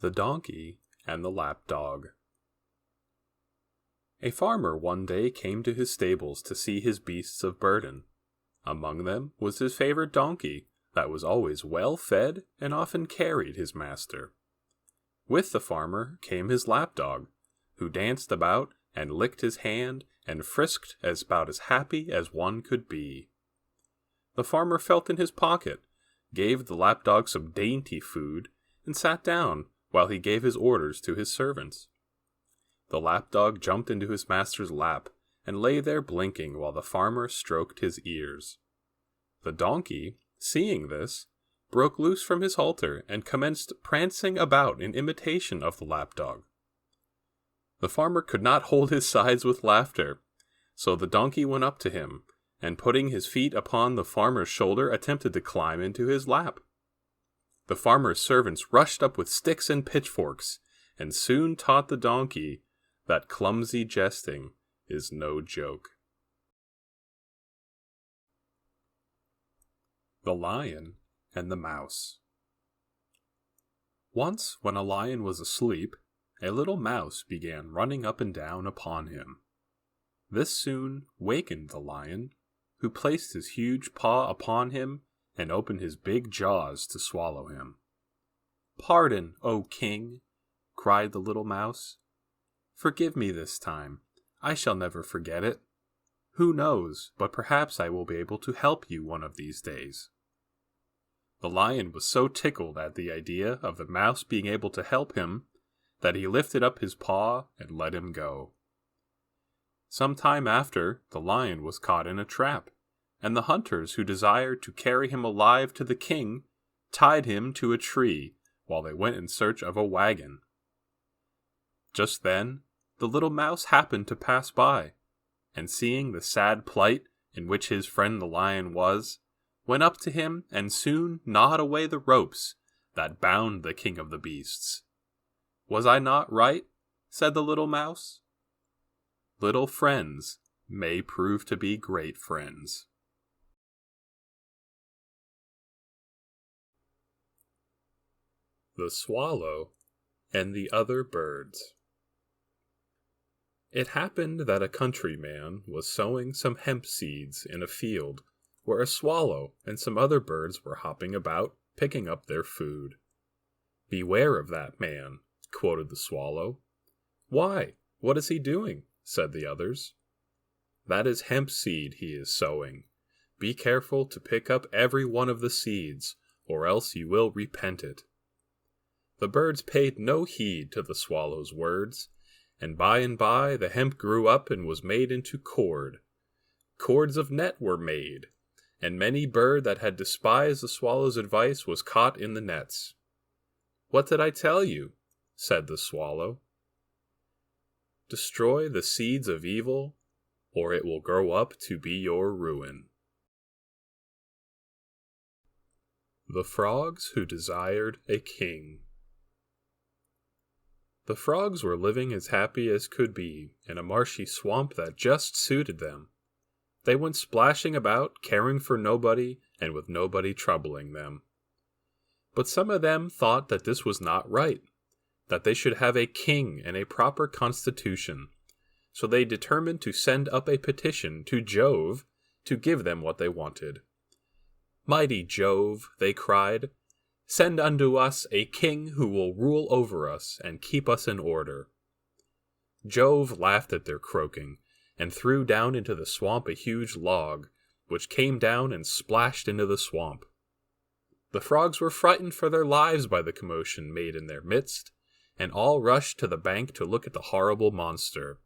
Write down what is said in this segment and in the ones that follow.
The Donkey and the Lapdog. A farmer one day came to his stables to see his beasts of burden. Among them was his favorite donkey, that was always well fed and often carried his master. With the farmer came his lapdog, who danced about and licked his hand and frisked about as happy as one could be. The farmer felt in his pocket, gave the lapdog some dainty food, and sat down while he gave his orders to his servants. The lapdog jumped into his master's lap and lay there blinking while the farmer stroked his ears. The donkey, seeing this, broke loose from his halter and commenced prancing about in imitation of the lapdog. The farmer could not hold his sides with laughter, so the donkey went up to him, and putting his feet upon the farmer's shoulder attempted to climb into his lap. The farmer's servants rushed up with sticks and pitchforks, and soon taught the donkey that clumsy jesting is no joke. The Lion and the Mouse. Once, when a lion was asleep, a little mouse began running up and down upon him. This soon wakened the lion, who placed his huge paw upon him and opened his big jaws to swallow him. "Pardon, O king," cried the little mouse. "Forgive me this time. I shall never forget it. Who knows, but perhaps I will be able to help you one of these days." The lion was so tickled at the idea of the mouse being able to help him that he lifted up his paw and let him go. Some time after, the lion was caught in a trap, and the hunters who desired to carry him alive to the king tied him to a tree while they went in search of a wagon. Just then, the little mouse happened to pass by, and seeing the sad plight in which his friend the lion was, went up to him and soon gnawed away the ropes that bound the king of the beasts. "Was I not right?" said the little mouse. Little friends may prove to be great friends. The Swallow and the Other Birds. It happened that a countryman was sowing some hemp seeds in a field where a swallow and some other birds were hopping about, picking up their food. "Beware of that man," quoted the swallow. "Why, what is he doing?" said the others. "That is hemp seed he is sowing. Be careful to pick up every one of the seeds, or else you will repent it." The birds paid no heed to the swallow's words, and by the hemp grew up and was made into cord. Cords of net were made, and many bird that had despised the swallow's advice was caught in the nets. "What did I tell you?" said the swallow. "Destroy the seeds of evil, or it will grow up to be your ruin." The Frogs Who Desired a King. The frogs were living as happy as could be in a marshy swamp that just suited them. They went splashing about, caring for nobody, and with nobody troubling them. But some of them thought that this was not right, that they should have a king and a proper constitution, so they determined to send up a petition to Jove to give them what they wanted. "Mighty Jove," they cried, "send unto us a king who will rule over us and keep us in order." Jove laughed at their croaking, and threw down into the swamp a huge log, which came down and splashed into the swamp. The frogs were frightened for their lives by the commotion made in their midst, and all rushed to the bank to look at the horrible monster.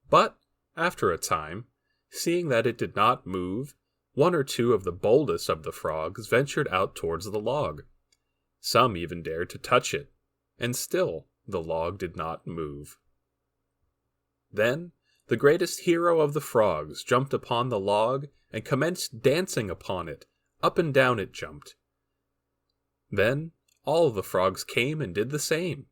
But, after a time, seeing that it did not move, one or two of the boldest of the frogs ventured out towards the log. Some even dared to touch it, and still the log did not move. Then the greatest hero of the frogs jumped upon the log and commenced dancing upon it. Up and down it jumped. Then all the frogs came and did the same,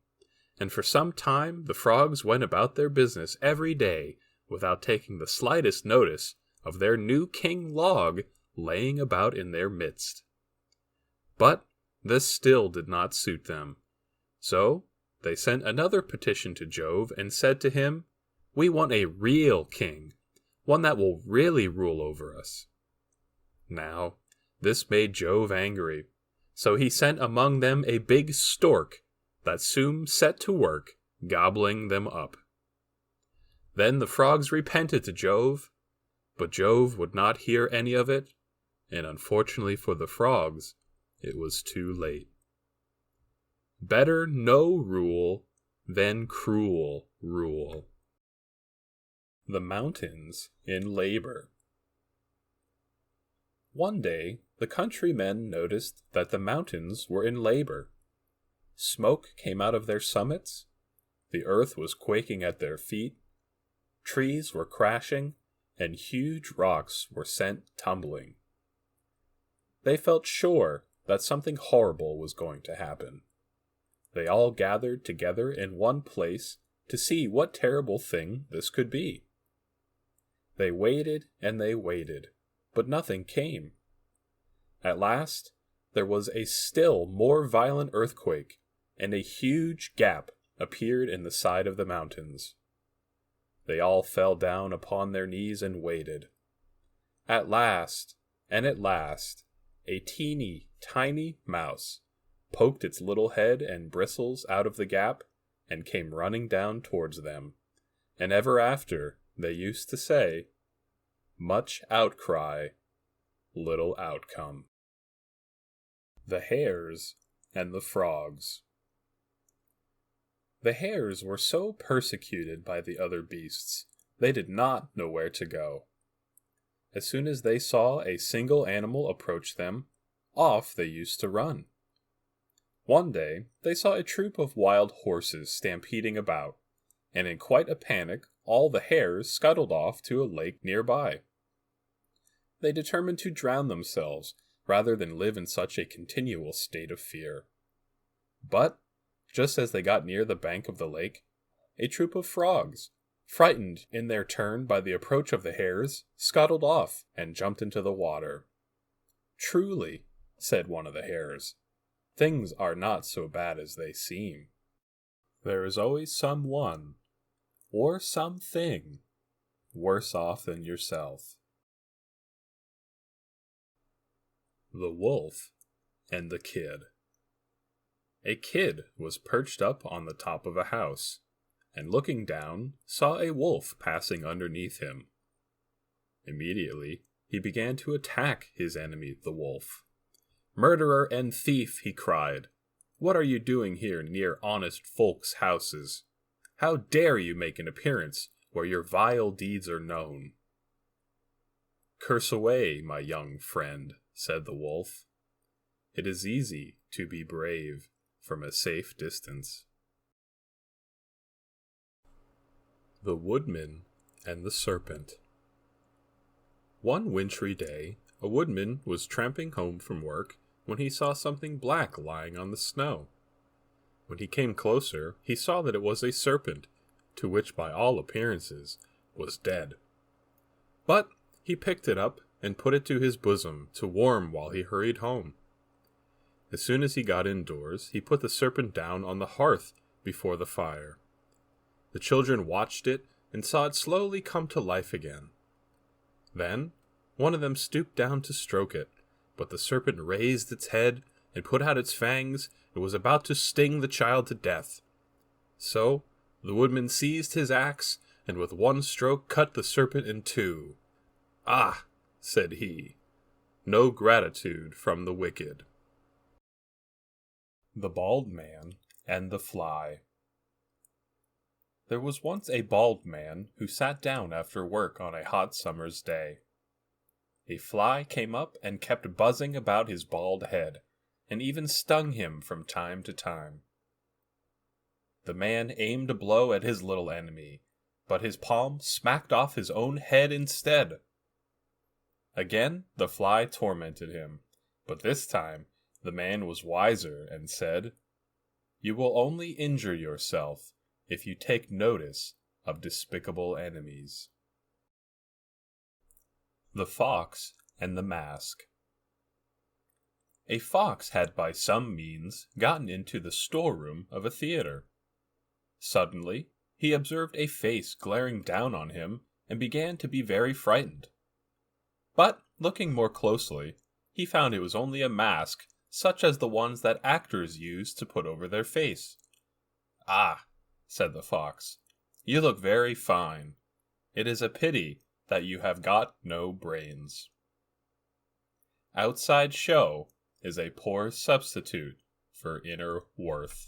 and for some time the frogs went about their business every day without taking the slightest notice of their new king log laying about in their midst. But this still did not suit them, So they sent another petition to Jove and said to him, "We want a real king, one that will really rule over us." Now, this made Jove angry, so he sent among them a big stork that soon set to work gobbling them up. Then the frogs repented to Jove, but Jove would not hear any of it, and unfortunately for the frogs, it was too late. Better no rule than cruel rule. The mountains in labor. One day, the countrymen noticed that the mountains were in labor. Smoke came out of their summits, the earth was quaking at their feet, trees were crashing, and huge rocks were sent tumbling. They felt sure that something horrible was going to happen. They all gathered together in one place to see what terrible thing this could be. They waited and they waited, but nothing came. At last, there was a still more violent earthquake, and a huge gap appeared in the side of the mountains. They all fell down upon their knees and waited. At last, a teeny, tiny mouse poked its little head and bristles out of the gap and came running down towards them. And ever after, they used to say, "Much outcry, little outcome." The Hares and the Frogs. The hares were so persecuted by the other beasts, they did not know where to go. As soon as they saw a single animal approach them, off they used to run. One day, they saw a troop of wild horses stampeding about, and in quite a panic, all the hares scuttled off to a lake nearby. They determined to drown themselves rather than live in such a continual state of fear. But, just as they got near the bank of the lake, a troop of frogs, frightened in their turn by the approach of the hares, scuttled off and jumped into the water. "Truly," said one of the hares, "things are not so bad as they seem. There is always someone, or something, worse off than yourself." The Wolf and the Kid. A kid was perched up on the top of a house, and looking down, saw a wolf passing underneath him. Immediately, he began to attack his enemy, the wolf. "Murderer and thief," he cried, "what are you doing here near honest folks' houses? How dare you make an appearance where your vile deeds are known?" "Curse away, my young friend," said the wolf. "It is easy to be brave from a safe distance." The Woodman and the Serpent. One wintry day, a woodman was tramping home from work when he saw something black lying on the snow. When he came closer, he saw that it was a serpent, to which by all appearances was dead. But he picked it up and put it to his bosom to warm while he hurried home. As soon as he got indoors, he put the serpent down on the hearth before the fire. The children watched it and saw it slowly come to life again. Then one of them stooped down to stroke it, but the serpent raised its head and put out its fangs and was about to sting the child to death. So the woodman seized his axe and with one stroke cut the serpent in two. "Ah," said he, "no gratitude from the wicked." The Bald Man and the Fly. There was once a bald man who sat down after work on a hot summer's day. A fly came up and kept buzzing about his bald head, and even stung him from time to time. The man aimed a blow at his little enemy, but his palm smacked off his own head instead. Again the fly tormented him, but this time the man was wiser and said, "You will only injure yourself if you take notice of despicable enemies." The Fox and the Mask. A fox had by some means gotten into the storeroom of a theater. Suddenly, he observed a face glaring down on him and began to be very frightened. But, looking more closely, he found it was only a mask such as the ones that actors use to put over their face. "Ah," said the fox, "you look very fine. It is a pity that you have got no brains." Outside show is a poor substitute for inner worth.